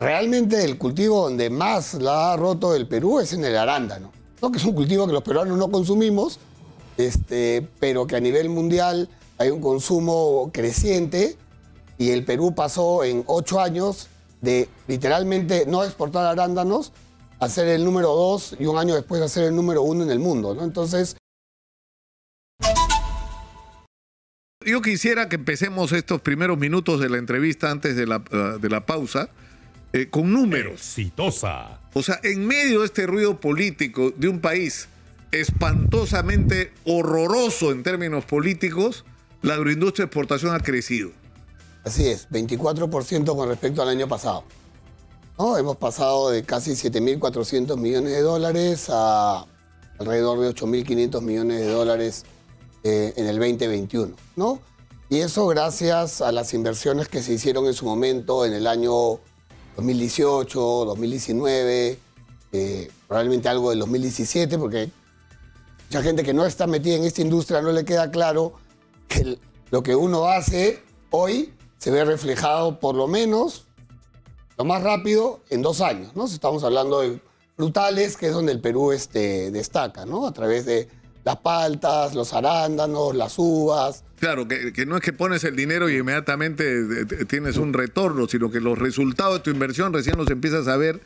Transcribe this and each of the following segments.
realmente el cultivo donde más la ha roto el Perú es en el arándano, ¿no? Que es un cultivo que los peruanos no consumimos, pero que a nivel mundial hay un consumo creciente y el Perú pasó en 8 años de literalmente no exportar arándanos a ser el número 2 y un año después a ser el número 1 en el mundo, ¿no? Entonces... Yo quisiera que empecemos estos primeros minutos de la entrevista antes de la pausa con números. Exitosa. O sea, en medio de este ruido político de un país espantosamente horroroso en términos políticos, la agroindustria de exportación ha crecido. Así es, 24% con respecto al año pasado, ¿no? Hemos pasado de casi 7.400 millones de dólares a alrededor de 8.500 millones de dólares en el 2021, ¿no? Y eso gracias a las inversiones que se hicieron en su momento en el año 2018, 2019, probablemente algo del 2017, porque mucha gente que no está metida en esta industria no le queda claro que lo que uno hace hoy se ve reflejado por lo menos, lo más rápido, en 2 años, ¿no? Estamos hablando de frutales, que es donde el Perú destaca, ¿no? A través de las paltas, los arándanos, las uvas. Claro, que no es que pones el dinero y inmediatamente tienes un retorno, sino que los resultados de tu inversión recién los empiezas a ver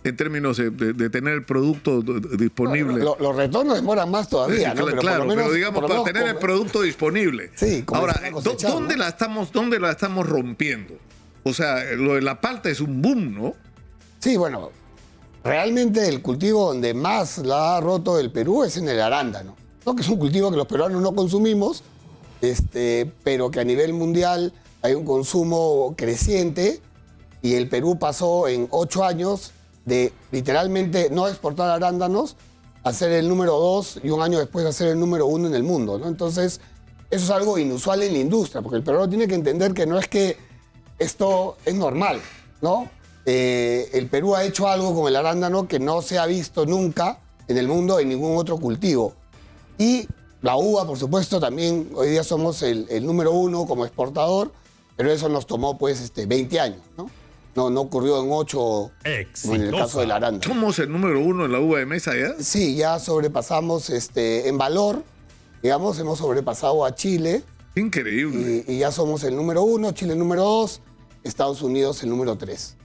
en términos de tener el producto disponible. Los retornos demoran más todavía, ¿no? Pero claro, pero digamos, para tener el producto disponible. Sí, ahora, ¿dónde la estamos rompiendo? O sea, lo de la palta es un boom, ¿no? Sí, bueno, realmente el cultivo donde más la ha roto el Perú es en el arándano, ¿no? Que es un cultivo que los peruanos no consumimos, pero que a nivel mundial hay un consumo creciente y el Perú pasó en 8 años de literalmente no exportar arándanos a ser el número 2 y un año después a ser el número 1 en el mundo, ¿no? Entonces, eso es algo inusual en la industria, porque el peruano tiene que entender que no es que esto es normal, ¿no? El Perú ha hecho algo con el arándano que no se ha visto nunca en el mundo en ningún otro cultivo. Y la uva, por supuesto, también hoy día somos el número 1 como exportador, pero eso nos tomó pues 20 años, ¿no? No ocurrió en 8 como en el caso del arándano. ¿Somos el número 1 en la uva de mesa ya? Sí, ya sobrepasamos en valor, digamos, hemos sobrepasado a Chile. Increíble. Y ya somos el número 1, Chile el número 2, Estados Unidos el número 3.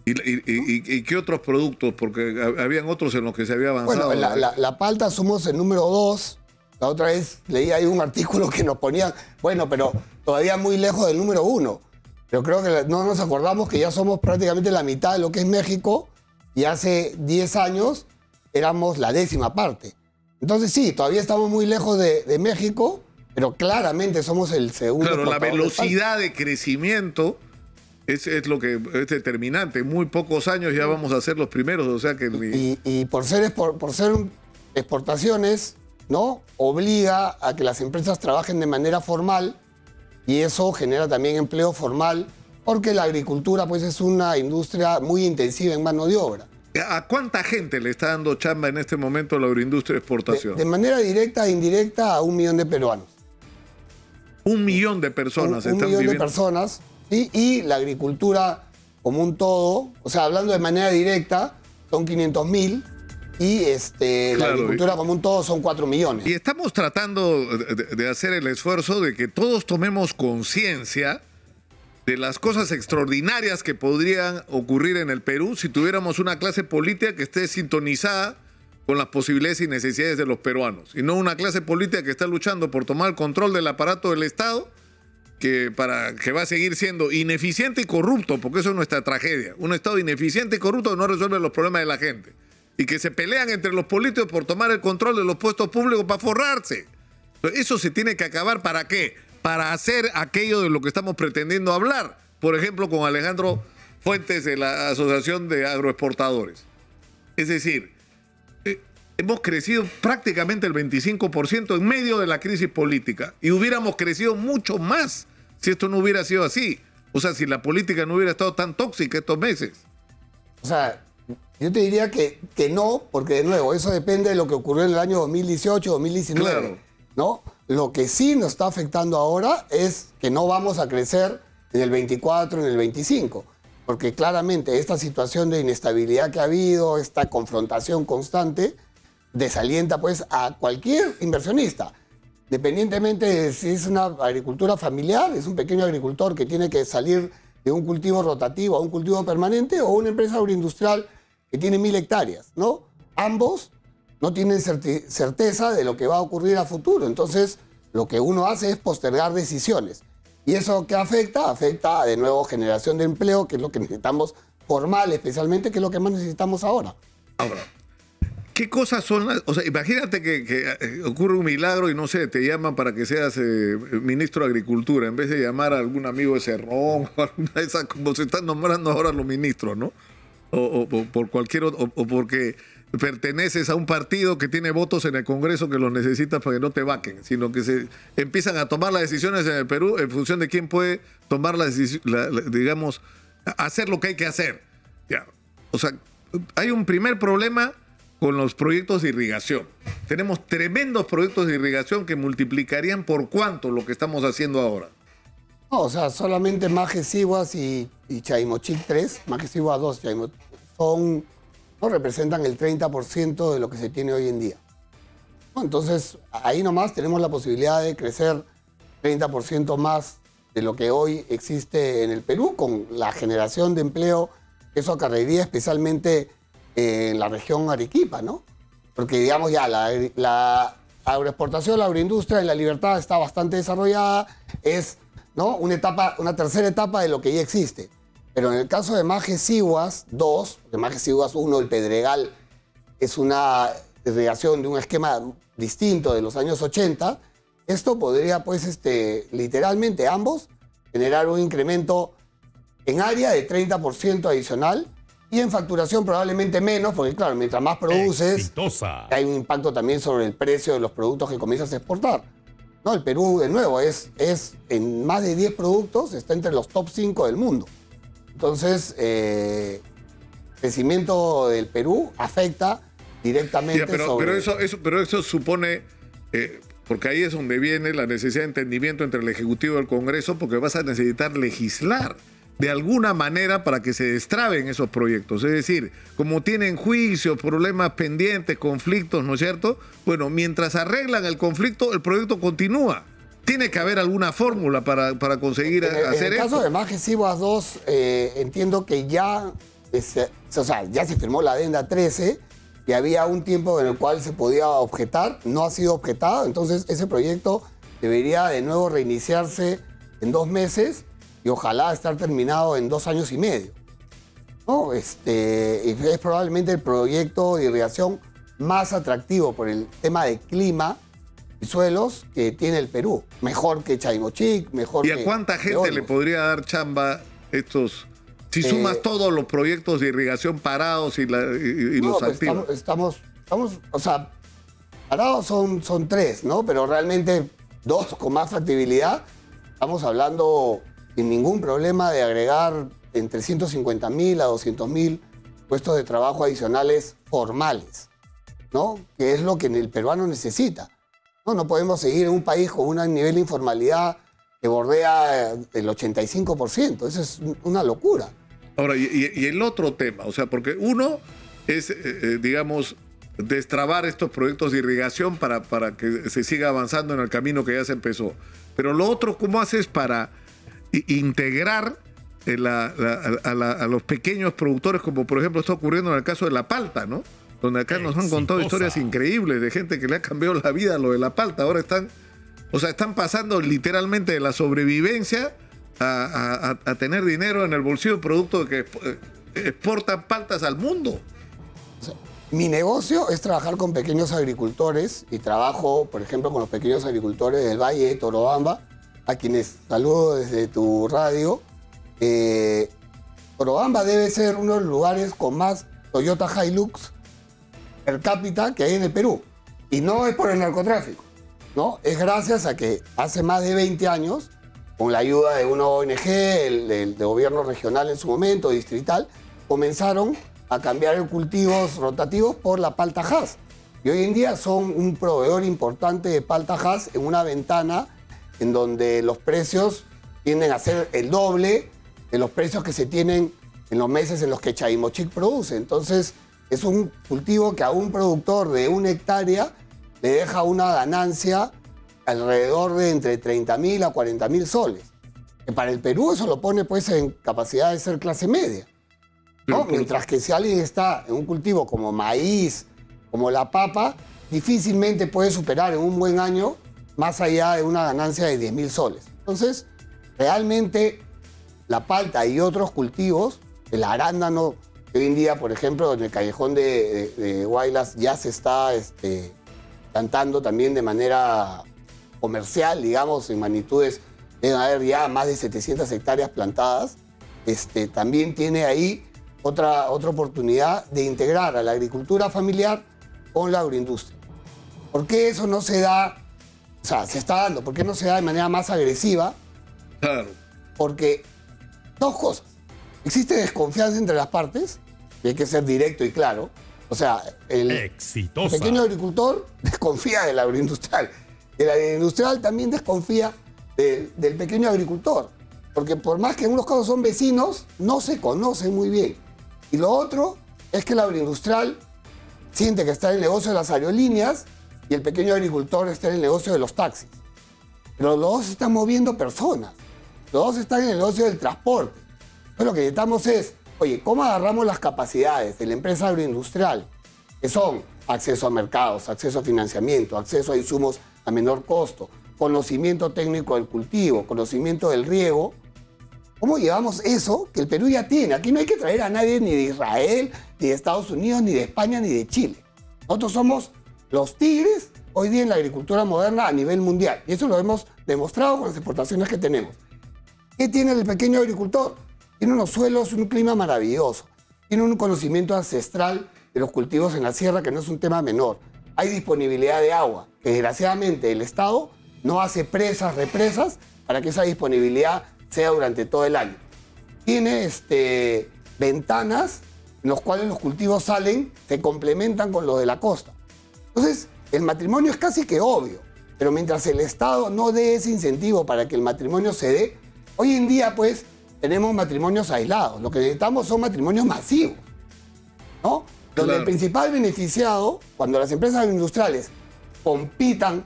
¿Y qué otros productos? Porque habían otros en los que se había avanzado. Bueno, la palta somos el número 2. La otra vez leí ahí un artículo que nos ponían, bueno, pero todavía muy lejos del número 1. Pero creo que no nos acordamos que ya somos prácticamente la mitad de lo que es México y hace 10 años éramos la 10ª parte. Entonces sí, todavía estamos muy lejos de México, pero claramente somos el segundo. Claro, la velocidad de crecimiento es lo que es determinante. En muy pocos años ya vamos a ser los primeros, o sea que... Y por ser exportaciones, ¿no? Obliga a que las empresas trabajen de manera formal y eso genera también empleo formal porque la agricultura pues es una industria muy intensiva en mano de obra. ¿A cuánta gente le está dando chamba en este momento la agroindustria de exportación? De manera directa e indirecta a 1 millón de peruanos. 1 millón de personas están viviendo. 1 millón de personas, ¿sí? Y la agricultura como un todo, o sea, hablando de manera directa, son 500.000 y claro, la agricultura como un todo son 4 millones. Y estamos tratando de hacer el esfuerzo de que todos tomemos conciencia de las cosas extraordinarias que podrían ocurrir en el Perú si tuviéramos una clase política que esté sintonizada con las posibilidades y necesidades de los peruanos, y no una clase política que está luchando por tomar el control del aparato del Estado, que va a seguir siendo ineficiente y corrupto, porque eso es nuestra tragedia. Un Estado ineficiente y corrupto que no resuelve los problemas de la gente, y que se pelean entre los políticos por tomar el control de los puestos públicos para forrarse. Entonces, eso se tiene que acabar. ¿Para qué? Para hacer aquello de lo que estamos pretendiendo hablar. Por ejemplo, con Alejandro Fuentes de la Asociación de Agroexportadores. Es decir, hemos crecido prácticamente el 25% en medio de la crisis política. Y hubiéramos crecido mucho más si esto no hubiera sido así. O sea, si la política no hubiera estado tan tóxica estos meses. O sea, yo te diría que no, porque de nuevo, eso depende de lo que ocurrió en el año 2018, 2019, claro, ¿no? Lo que sí nos está afectando ahora es que no vamos a crecer en el 24, en el 25. porque claramente esta situación de inestabilidad que ha habido, esta confrontación constante, desalienta pues a cualquier inversionista, independientemente de si es una agricultura familiar, es un pequeño agricultor que tiene que salir de un cultivo rotativo a un cultivo permanente, o una empresa agroindustrial que tiene 1000 hectáreas, ¿no? Ambos no tienen certeza de lo que va a ocurrir a futuro. Entonces, lo que uno hace es postergar decisiones. ¿Y eso qué afecta? Afecta de nuevo generación de empleo, que es lo que necesitamos, formal especialmente, que es lo que más necesitamos ahora. Ahora, ¿qué cosas son las...? O sea, imagínate que ocurre un milagro y no sé, te llaman para que seas ministro de Agricultura, en vez de llamar a algún amigo de Cerrón o alguna de esas, como se están nombrando ahora los ministros, ¿no? O por cualquier otro, o porque perteneces a un partido que tiene votos en el Congreso que los necesitas para que no te vaquen, sino que se empiezan a tomar las decisiones en el Perú en función de quién puede tomar digamos, hacer lo que hay que hacer. Ya. O sea, hay un primer problema con los proyectos de irrigación. Tenemos tremendos proyectos de irrigación que multiplicarían por cuánto lo que estamos haciendo ahora. No, o sea, solamente Majes Siguas y Chaimochic 3, Majes Siguas 2, no representan el 30% de lo que se tiene hoy en día. Bueno, entonces, ahí nomás tenemos la posibilidad de crecer 30% más de lo que hoy existe en el Perú, con la generación de empleo que eso acarrearía especialmente en la región Arequipa, ¿no? Porque, digamos, ya la agroexportación, la agroindustria en La Libertad está bastante desarrollada, es, ¿no?, una tercera etapa de lo que ya existe. Pero en el caso de Majes Siguas 2, de Majes Siguas 1, el Pedregal es una irrigación de un esquema distinto de los años 80, esto podría, pues, literalmente ambos generar un incremento en área de 30% adicional y en facturación probablemente menos, porque claro, mientras más produces, Exitosa. hay un impacto también sobre el precio de los productos que comienzas a exportar. No, el Perú, de nuevo, es en más de 10 productos, está entre los top 5 del mundo. Entonces, el crecimiento del Perú afecta directamente pero eso supone, porque ahí es donde viene la necesidad de entendimiento entre el Ejecutivo y el Congreso, porque vas a necesitar legislar de alguna manera para que se destraben esos proyectos. Es decir, como tienen juicios, problemas pendientes, conflictos, ¿no es cierto? Bueno, mientras arreglan el conflicto, el proyecto continúa. Tiene que haber alguna fórmula para conseguir hacer esto. En el caso de Majes Siguas 2, entiendo que ya se firmó la adenda 13 y había un tiempo en el cual se podía objetar, no ha sido objetado, entonces ese proyecto debería de nuevo reiniciarse en 2 meses y ojalá estar terminado en 2 años y medio. ¿No? Es probablemente el proyecto de irrigación más atractivo por el tema de clima y suelos que tiene el Perú. Mejor que Chaimochic, mejor que... ¿Y a cuánta gente le podría dar chamba estos, si sumas todos los proyectos de irrigación parados y los pues activos? Estamos, o sea, parados son 3, ¿no? Pero realmente 2 con más factibilidad. Estamos hablando sin ningún problema de agregar entre 150.000 a 200.000 puestos de trabajo adicionales formales, ¿no? Que es lo que el peruano necesita. No podemos seguir en un país con un nivel de informalidad que bordea el 85%. Eso es una locura. Ahora, y el otro tema, o sea, porque uno es, digamos, destrabar estos proyectos de irrigación para que se siga avanzando en el camino que ya se empezó. Pero lo otro, ¿cómo haces para integrar a los pequeños productores, como por ejemplo está ocurriendo en el caso de la palta, ¿no? Donde acá nos han contado historias increíbles de gente que le ha cambiado la vida a lo de la palta. Ahora están pasando literalmente de la sobrevivencia a tener dinero en el bolsillo producto de que exportan paltas al mundo. O sea, mi negocio es trabajar con pequeños agricultores y trabajo, por ejemplo, con los pequeños agricultores del Valle de Torobamba, a quienes saludo desde tu radio. Torobamba debe ser uno de los lugares con más Toyota Hilux per cápita que hay en el Perú. Y no es por el narcotráfico, ¿no? Es gracias a que hace más de 20 años, con la ayuda de una ONG, el gobierno regional en su momento, distrital, comenzaron a cambiar los cultivos rotativos por la palta Hass. Y hoy en día son un proveedor importante de palta Hass en una ventana en donde los precios tienden a ser el doble de los precios que se tienen en los meses en los que Chaimochic produce. Entonces, es un cultivo que a un productor de 1 hectárea le deja una ganancia alrededor de entre 30.000 a 40.000 soles. Que para el Perú eso lo pone pues en capacidad de ser clase media, ¿no? Mientras que si alguien está en un cultivo como maíz, como la papa, difícilmente puede superar en un buen año más allá de una ganancia de 10.000 soles. Entonces, realmente la palta y otros cultivos, el arándano, que hoy en día, por ejemplo, en el callejón de Huaylas ya se está plantando también de manera comercial, digamos, en magnitudes, deben haber ya más de 700 hectáreas plantadas. También tiene ahí otra oportunidad de integrar a la agricultura familiar con la agroindustria. ¿Por qué eso no se da? O sea, se está dando. ¿Por qué no se da de manera más agresiva? Claro. Porque dos cosas. Existe desconfianza entre las partes, y hay que ser directo y claro. O sea, el pequeño agricultor desconfía del agroindustrial. El agroindustrial también desconfía del pequeño agricultor. Porque por más que en unos casos son vecinos, no se conocen muy bien. Y lo otro es que el agroindustrial siente que está en el negocio de las aerolíneas y el pequeño agricultor está en el negocio de los taxis. Pero los dos están moviendo personas. Los dos están en el negocio del transporte. Entonces lo que necesitamos es, oye, ¿cómo agarramos las capacidades de la empresa agroindustrial? Que son acceso a mercados, acceso a financiamiento, acceso a insumos a menor costo, conocimiento técnico del cultivo, conocimiento del riego. ¿Cómo llevamos eso que el Perú ya tiene? Aquí no hay que traer a nadie ni de Israel, ni de Estados Unidos, ni de España, ni de Chile. Nosotros somos los tigres hoy día en la agricultura moderna a nivel mundial. Y eso lo hemos demostrado con las exportaciones que tenemos. ¿Qué tiene el pequeño agricultor? Tiene unos suelos, un clima maravilloso. Tiene un conocimiento ancestral de los cultivos en la sierra que no es un tema menor. Hay disponibilidad de agua, que desgraciadamente el Estado no hace presas, represas, para que esa disponibilidad sea durante todo el año. Tiene ventanas en las cuales los cultivos salen, se complementan con los de la costa. Entonces, el matrimonio es casi que obvio, pero mientras el Estado no dé ese incentivo para que el matrimonio se dé, hoy en día, pues, tenemos matrimonios aislados. Lo que necesitamos son matrimonios masivos, ¿no? Donde Claro. el principal beneficiado, cuando las empresas industriales compitan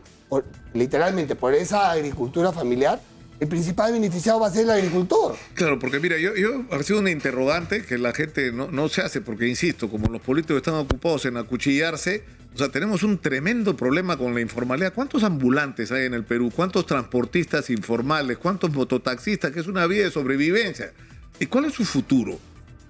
literalmente por esa agricultura familiar, el principal beneficiado va a ser el agricultor. Claro, porque mira, yo ha sido una interrogante que la gente no se hace, porque insisto, como los políticos están ocupados en acuchillarse, o sea, tenemos un tremendo problema con la informalidad. ¿Cuántos ambulantes hay en el Perú? ¿Cuántos transportistas informales? ¿Cuántos mototaxistas? Que es una vida de sobrevivencia. ¿Y cuál es su futuro?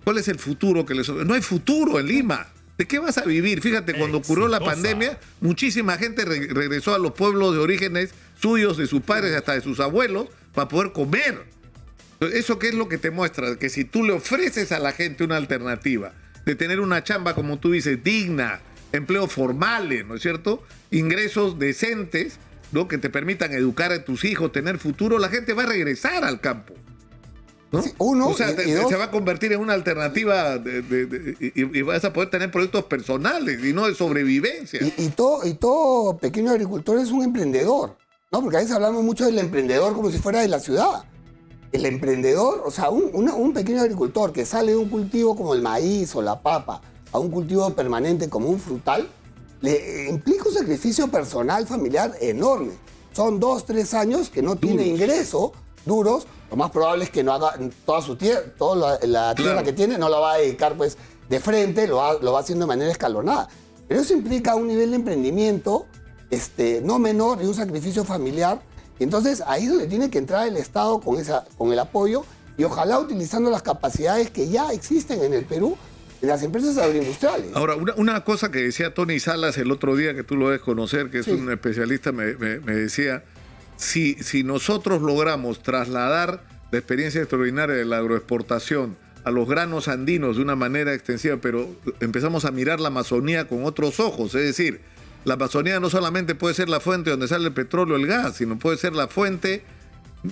¿Cuál es el futuro que les... No hay futuro en Lima. ¿De qué vas a vivir? Fíjate, cuando ocurrió la pandemia, muchísima gente regresó a los pueblos de orígenes suyos, de sus padres, hasta de sus abuelos, para poder comer. ¿Eso qué es lo que te muestra? Que si tú le ofreces a la gente una alternativa de tener una chamba, como tú dices, digna, empleos formales, ¿no es cierto? Ingresos decentes, ¿no? Que te permitan educar a tus hijos, tener futuro, la gente va a regresar al campo, ¿no? Sí, uno, o sea, se va a convertir en una alternativa y vas a poder tener proyectos personales y no de sobrevivencia. Y todo pequeño agricultor es un emprendedor, ¿no? Porque a veces hablamos mucho del emprendedor como si fuera de la ciudad. El emprendedor, o sea, un pequeño agricultor que sale de un cultivo como el maíz o la papa a un cultivo permanente como un frutal, le implica un sacrificio personal, familiar enorme. Son 2, 3 años que no tiene ingreso, duros. Lo más probable es que no haga toda su tierra, toda la tierra que tiene, no la va a dedicar pues de frente, lo va haciendo de manera escalonada. Pero eso implica un nivel de emprendimiento no menor y un sacrificio familiar. Y entonces ahí es donde tiene que entrar el Estado con el apoyo y ojalá utilizando las capacidades que ya existen en el Perú en las empresas agroindustriales. Ahora, una cosa que decía Tony Salas el otro día, que tú lo debes conocer, que es un especialista, me decía, si nosotros logramos trasladar la experiencia extraordinaria de la agroexportación a los granos andinos de una manera extensiva, pero empezamos a mirar la Amazonía con otros ojos, es decir, la Amazonía no solamente puede ser la fuente donde sale el petróleo o el gas, sino puede ser la fuente,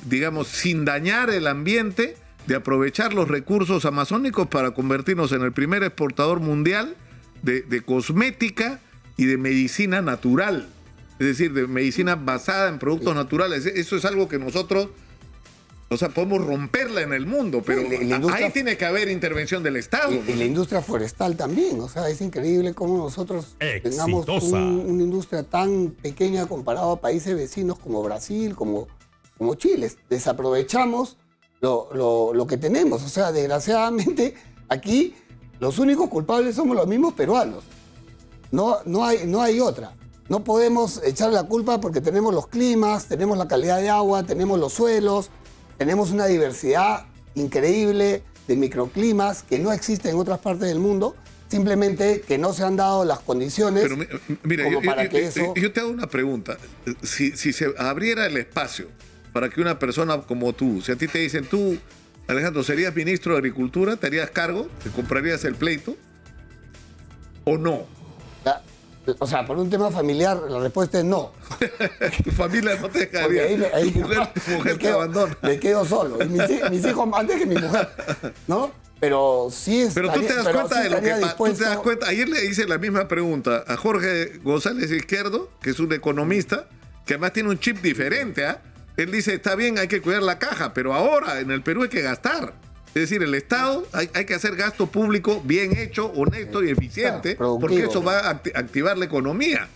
digamos, sin dañar el ambiente, de aprovechar los recursos amazónicos para convertirnos en el primer exportador mundial de cosmética y de medicina natural. Es decir, de medicina basada en productos naturales. Eso es algo que nosotros O sea, podemos romperla en el mundo, pero ahí tiene que haber intervención del Estado. Y la industria forestal también. O sea, es increíble cómo nosotros tengamos una industria tan pequeña comparado a países vecinos como Brasil, como Chile. Desaprovechamos lo que tenemos. O sea, desgraciadamente, aquí los únicos culpables somos los mismos peruanos. No hay otra. No podemos echar la culpa porque tenemos los climas, tenemos la calidad de agua, tenemos los suelos, tenemos una diversidad increíble de microclimas que no existe en otras partes del mundo, simplemente que no se han dado las condiciones. Pero mira, como para que eso... yo te hago una pregunta. Si se abriera el espacio para que una persona como tú, si a ti te dicen, tú, Alejandro, ¿serías ministro de Agricultura? ¿Te harías cargo? ¿Te comprarías el pleito? ¿O no? O sea, por un tema familiar, la respuesta es no. Tu familia no te dejaría. Ahí tu mujer te abandona. Me quedo solo. Y mis hijos antes que mi mujer, ¿no? Pero sí es. Pero tú te das cuenta de lo que pasa. Tú te das cuenta. Ayer le hice la misma pregunta a Jorge González Izquierdo, que es un economista, que además tiene un chip diferente. Él dice, está bien, hay que cuidar la caja, pero ahora en el Perú hay que gastar. Es decir, el Estado, hay que hacer gasto público bien hecho, honesto y eficiente, porque eso va a activar la economía.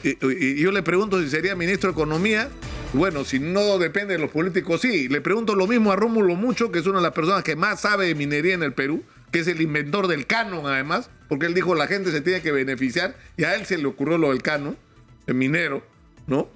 Y yo le pregunto si sería ministro de Economía. Bueno, si no depende de los políticos, sí. Le pregunto lo mismo a Rómulo Mucho, que es una de las personas que más sabe de minería en el Perú, que es el inventor del canon, además, porque él dijo la gente se tiene que beneficiar, y a él se le ocurrió lo del canon, el minero, ¿no?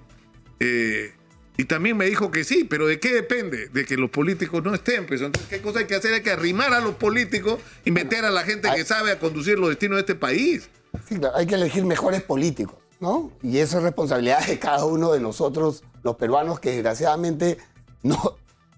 Y también me dijo que sí, pero ¿de qué depende? De que los políticos no estén. Pues entonces, ¿qué cosa hay que hacer? Hay que arrimar a los políticos y meter a la gente que sabe a conducir los destinos de este país. Sí, claro, hay que elegir mejores políticos, ¿no? Y eso es responsabilidad de cada uno de nosotros, los peruanos, que desgraciadamente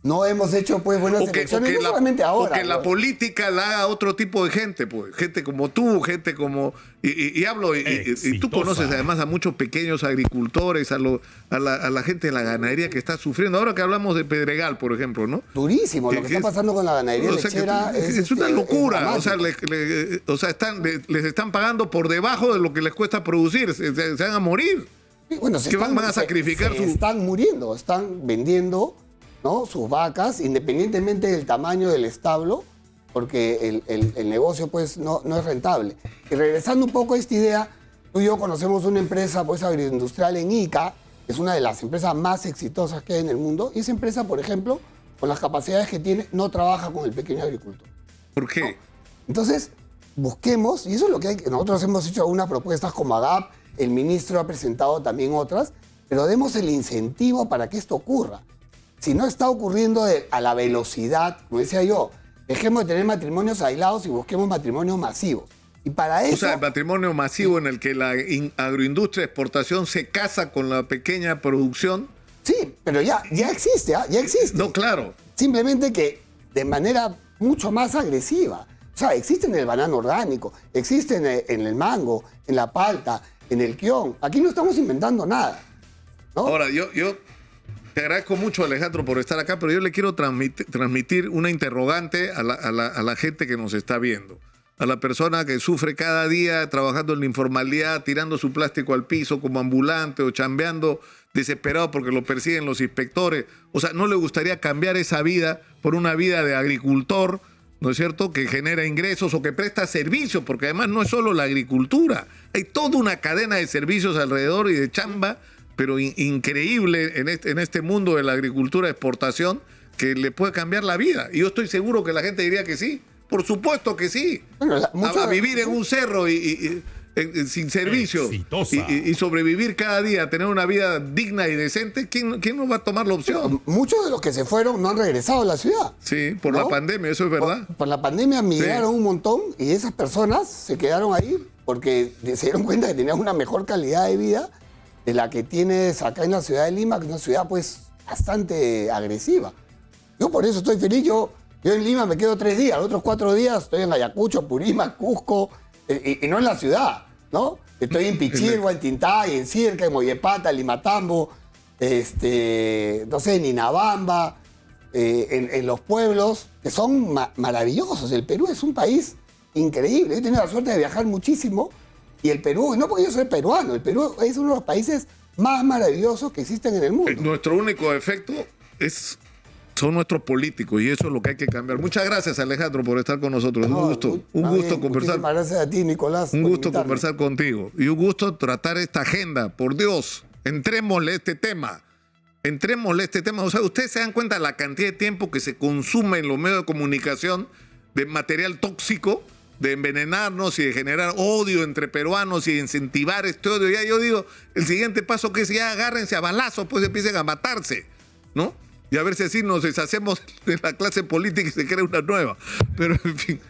no hemos hecho pues buenas elecciones, no solamente ahora. Porque la política la haga otro tipo de gente, pues. Gente como tú, gente como... Y hablo, y tú conoces además a muchos pequeños agricultores, a la gente de la ganadería que está sufriendo. Ahora que hablamos de Pedregal, por ejemplo, ¿no? Durísimo, lo que está pasando con la ganadería lechera es una locura. O sea, les están pagando por debajo de lo que les cuesta producir. Se van a morir. Sí, bueno, van a sacrificar están muriendo, están vendiendo, ¿no?, sus vacas, independientemente del tamaño del establo, porque el negocio pues no es rentable. Y regresando un poco a esta idea, tú y yo conocemos una empresa pues agroindustrial en Ica, que es una de las empresas más exitosas que hay en el mundo, y esa empresa, por ejemplo, con las capacidades que tiene, no trabaja con el pequeño agricultor. ¿Por qué? ¿No? Entonces, busquemos, y eso es lo que hay. Nosotros hemos hecho algunas propuestas como AGAP, el ministro ha presentado también otras, pero demos el incentivo para que esto ocurra. Si no está ocurriendo a la velocidad, como decía yo, dejemos de tener matrimonios aislados y busquemos matrimonios masivos. Y para eso... O sea, el matrimonio masivo en el que la agroindustria de exportación se casa con la pequeña producción. Sí, pero ya existe, ya existe. No, claro. Simplemente que de manera mucho más agresiva. O sea, existe en el banano orgánico, existe en el mango, en la palta, en el quión. Aquí no estamos inventando nada, ¿no? Ahora, yo te agradezco mucho, Alejandro, por estar acá, pero yo le quiero transmitir una interrogante a la gente que nos está viendo. A la persona que sufre cada día trabajando en la informalidad, tirando su plástico al piso como ambulante o chambeando desesperado porque lo persiguen los inspectores. O sea, ¿no le gustaría cambiar esa vida por una vida de agricultor, ¿no es cierto?, que genera ingresos o que presta servicios? Porque además no es solo la agricultura. Hay toda una cadena de servicios alrededor y de chamba, pero increíble en este mundo de la agricultura de exportación, que le puede cambiar la vida. Y yo estoy seguro que la gente diría que sí. Por supuesto que sí. Bueno, a vivir en un cerro sin servicio y sobrevivir cada día, tener una vida digna y decente, ¿quién no va a tomar la opción? Pero muchos de los que se fueron no han regresado a la ciudad. Sí, por la pandemia, eso es verdad. Por la pandemia migraron un montón y esas personas se quedaron ahí porque se dieron cuenta que tenían una mejor calidad de vida de la que tienes acá en la ciudad de Lima, que es una ciudad pues bastante agresiva. Yo por eso estoy feliz. Yo en Lima me quedo 3 días, los otros 4 días estoy en Ayacucho, Purímac, Cusco, y no en la ciudad, ¿no? Estoy en Pichilgua, en Tintay, en Circa, en Mollepata, en Limatambo, no sé, en Inabamba, en los pueblos, que son maravillosos. El Perú es un país increíble. Yo he tenido la suerte de viajar muchísimo, y el Perú, no porque yo soy peruano, el Perú es uno de los países más maravillosos que existen en el mundo. Nuestro único defecto son nuestros políticos y eso es lo que hay que cambiar. Muchas gracias, Alejandro, por estar con nosotros. No, un gusto conversar. Muchísimas gracias a ti, Nicolás. Un por gusto invitarme. conversar contigo y un gusto tratar esta agenda. Por Dios, entrémosle este tema. Entrémosle este tema. O sea, ustedes se dan cuenta de la cantidad de tiempo que se consume en los medios de comunicación de material tóxico, de envenenarnos y de generar odio entre peruanos y de incentivar este odio. Ya yo digo, el siguiente paso que es ya agárrense a balazos, pues empiecen a matarse, ¿no? Y a ver si así nos deshacemos de la clase política y se crea una nueva. Pero, en fin,